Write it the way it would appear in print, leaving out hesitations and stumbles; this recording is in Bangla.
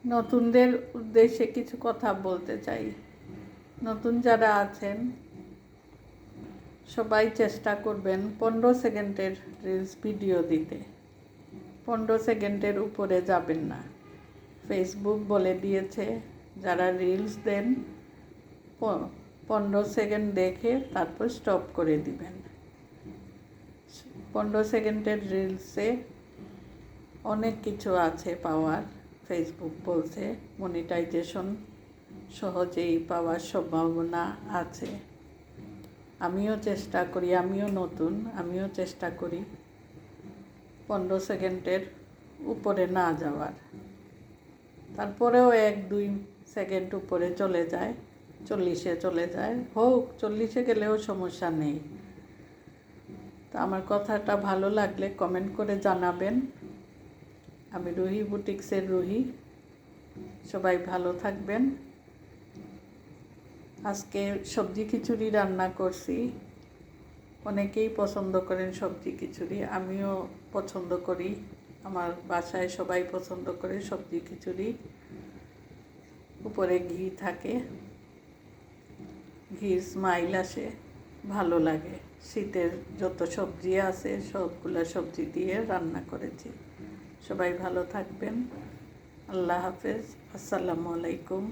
নতুনদের উদ্দেশ্যে কিছু কথা বলতে চাই। নতুন যারা আছেন সবাই চেষ্টা করবেন 15 সেকেন্ডের রিলস ভিডিও দিতে। 15 সেকেন্ডের উপরে যাবেন না। ফেসবুক বলে দিয়েছে যারা রিলস দেন 15 সেকেন্ড দেখে তারপর স্টপ করে দিবেন। 15 সেকেন্ডের রিলসে অনেক কিছু আছে পাওয়ার। ফেসবুক বলছে মনিটাইজেশন সহজেই পাওয়ার সম্ভাবনা আছে। আমিও চেষ্টা করি, আমিও নতুন, আমিও চেষ্টা করি 15 সেকেন্ডের উপরে না যাওয়ার। তারপরেও 1-2 সেকেন্ড উপরে চলে যায়, 40-এ চলে যায়, হোক 40-এ গেলেও সমস্যা নেই। তো আমার কথাটা ভালো লাগলে কমেন্ট করে জানাবেন। আমি রুহি বুটিক্সের রুহি। সবাই ভালো থাকবেন। আজকে সবজি খিচুড়ি রান্না করছি। অনেকেই পছন্দ করেন সবজি খিচুড়ি, আমিও পছন্দ করি। আমার বাসায় সবাই পছন্দ করে সবজি খিচুড়ি। উপরে ঘি থাকে, ঘির স্মাইল আসে, ভালো লাগে। শীতের যত সবজি আছে সবগুলা সবজি দিয়ে রান্না করেছি। সবাই ভালো থাকবেন। আল্লাহ হাফেজ। আসসালামু আলাইকুম।